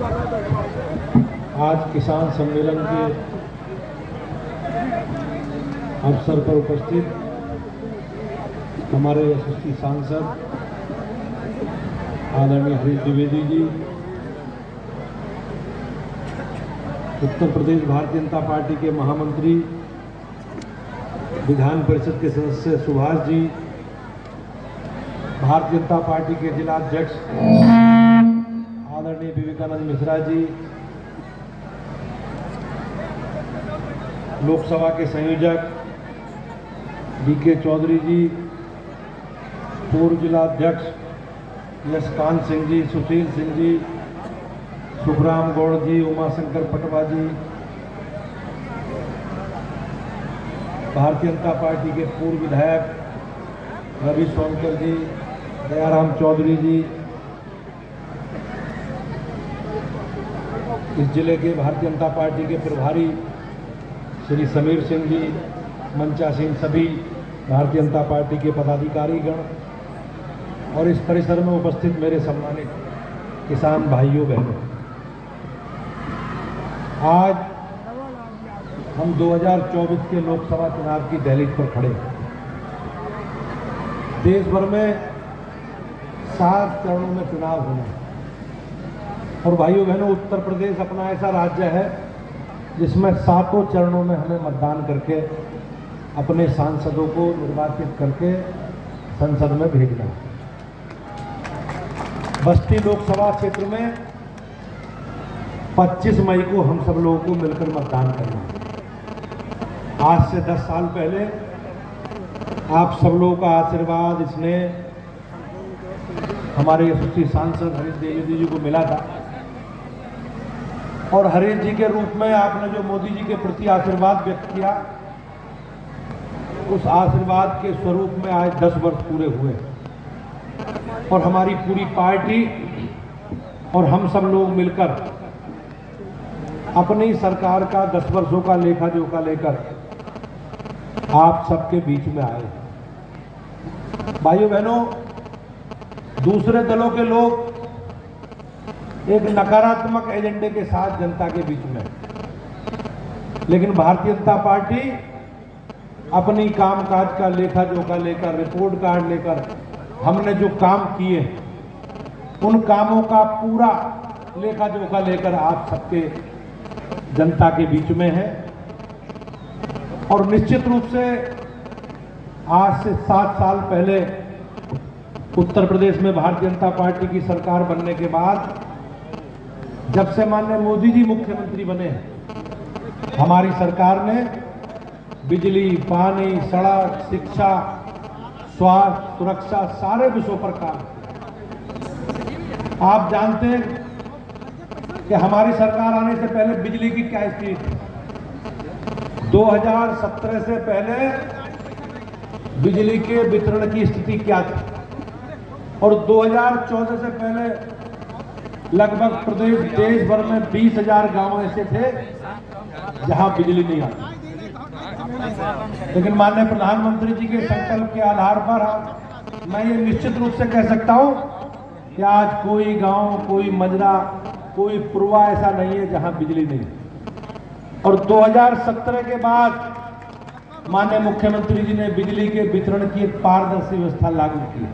आज किसान सम्मेलन के अवसर पर उपस्थित हमारे यशस्वी सांसद आदरणीय हरीश द्विवेदी जी, उत्तर प्रदेश भारतीय जनता पार्टी के महामंत्री, विधान परिषद के सदस्य सुभाष जी, भारतीय जनता पार्टी के जिला अध्यक्ष आदरणीय विवेकानंद मिश्रा जी, लोकसभा के संयोजक बीके चौधरी जी, पूर्व जिला अध्यक्ष यशकांत सिंह जी, सुशील सिंह जी, सुखराम गौड़ जी, उमाशंकर पटवा जी, भारतीय जनता पार्टी के पूर्व विधायक रवि सोनकर जी, दयाराम चौधरी जी, इस जिले के भारतीय जनता पार्टी के प्रभारी श्री समीर सिंह जी, मंचा सिंह, सभी भारतीय जनता पार्टी के पदाधिकारीगण और इस परिसर में उपस्थित मेरे सम्मानित किसान भाइयों बहनों, आज हम 2024 के लोकसभा चुनाव की दहलीज पर खड़े हैं। देश भर में 7 चरणों में चुनाव होना है और भाइयों बहनों, उत्तर प्रदेश अपना ऐसा राज्य है जिसमें 7 चरणों में हमें मतदान करके अपने सांसदों को निर्वाचित करके संसद में भेजना है। बस्ती लोकसभा क्षेत्र में 25 मई को हम सब लोगों को मिलकर मतदान करना है। आज से 10 साल पहले आप सब लोगों का आशीर्वाद, स्नेह हमारे यशस्वी सांसद हरीश द्विवेदी जी को मिला था और हरीश जी के रूप में आपने जो मोदी जी के प्रति आशीर्वाद व्यक्त किया, उस आशीर्वाद के स्वरूप में आज 10 वर्ष पूरे हुए और हमारी पूरी पार्टी और हम सब लोग मिलकर अपनी सरकार का 10 वर्षों का लेखा जोखा लेकर आप सबके बीच में आए। भाइयों बहनों, दूसरे दलों के लोग एक नकारात्मक एजेंडे के साथ जनता के बीच में, लेकिन भारतीय जनता पार्टी अपनी कामकाज का लेखा जोखा लेकर, रिपोर्ट कार्ड लेकर हमने जो काम किए उन कामों का पूरा लेखा जोखा लेकर आप सबके जनता के बीच में है। और निश्चित रूप से आज से 7 साल पहले उत्तर प्रदेश में भारतीय जनता पार्टी की सरकार बनने के बाद, जब से माननीय मोदी जी मुख्यमंत्री बने हैं, हमारी सरकार ने बिजली, पानी, सड़क, शिक्षा, स्वास्थ्य, सुरक्षा सारे विषयों पर काम किया। आप जानते हैं कि हमारी सरकार आने से पहले बिजली की क्या स्थिति थी। 2017 से पहले बिजली के वितरण की स्थिति क्या थी और 2014 से पहले लगभग देश भर में 20,000 गांव ऐसे थे जहां बिजली नहीं आती। लेकिन माननीय प्रधानमंत्री जी के संकल्प के आधार पर मैं ये निश्चित रूप से कह सकता हूं कि आज कोई गांव, कोई मजरा, कोई पुरवा ऐसा नहीं है जहां बिजली नहीं। और 2017 के बाद माननीय मुख्यमंत्री जी ने बिजली के वितरण की एक पारदर्शी व्यवस्था लागू की।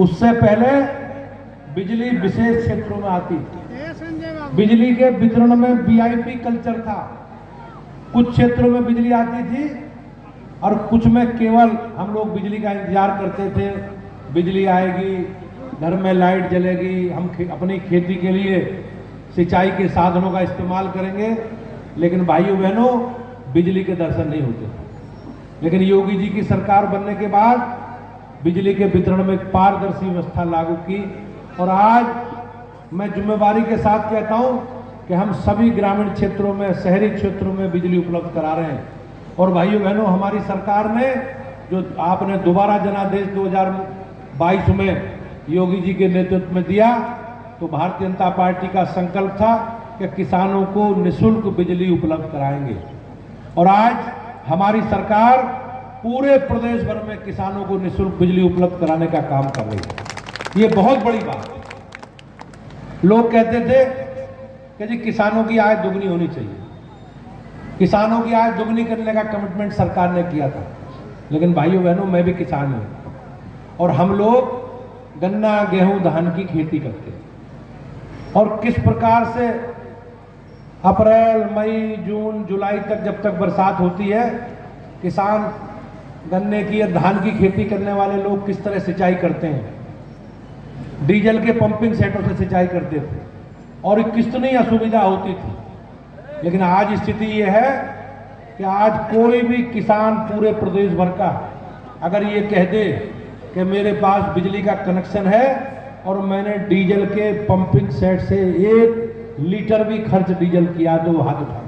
उससे पहले बिजली विशेष क्षेत्रों में आती थी। बिजली के वितरण में वीआईपी कल्चर था। कुछ क्षेत्रों में बिजली आती थी और कुछ में केवल हम लोग बिजली का इंतजार करते थे, बिजली आएगी, घर में लाइट जलेगी, हम अपनी खेती के लिए सिंचाई के साधनों का इस्तेमाल करेंगे। लेकिन भाइयों बहनों, बिजली के दर्शन नहीं होते। लेकिन योगी जी की सरकार बनने के बाद बिजली के वितरण में एक पारदर्शी व्यवस्था लागू की और आज मैं जिम्मेवारी के साथ कहता हूं कि हम सभी ग्रामीण क्षेत्रों में, शहरी क्षेत्रों में बिजली उपलब्ध करा रहे हैं। और भाइयों बहनों, हमारी सरकार ने जो आपने दोबारा जनादेश 2022 में योगी जी के नेतृत्व में दिया, तो भारतीय जनता पार्टी का संकल्प था कि किसानों को निःशुल्क बिजली उपलब्ध कराएंगे। और आज हमारी सरकार पूरे प्रदेश भर में किसानों को निःशुल्क बिजली उपलब्ध कराने का काम कर रही है। ये बहुत बड़ी बात है। लोग कहते थे कि जी किसानों की आय दुगनी होनी चाहिए। किसानों की आय दुगनी करने का कमिटमेंट सरकार ने किया था, लेकिन भाइयों बहनों मैं भी किसान हूं और हम लोग गन्ना गेहूं धान की खेती करते हैं। और किस प्रकार से अप्रैल मई जून जुलाई तक जब तक बरसात होती है, किसान गन्ने की या धान की खेती करने वाले लोग किस तरह सिंचाई करते हैं, डीजल के पंपिंग सेटों से सिंचाई करते थे और कितनी असुविधा होती थी। लेकिन आज स्थिति यह है कि आज कोई भी किसान पूरे प्रदेश भर का अगर ये कह दे कि मेरे पास बिजली का कनेक्शन है और मैंने डीजल के पंपिंग सेट से 1 लीटर भी खर्च डीजल किया, तो वो हाथ उठा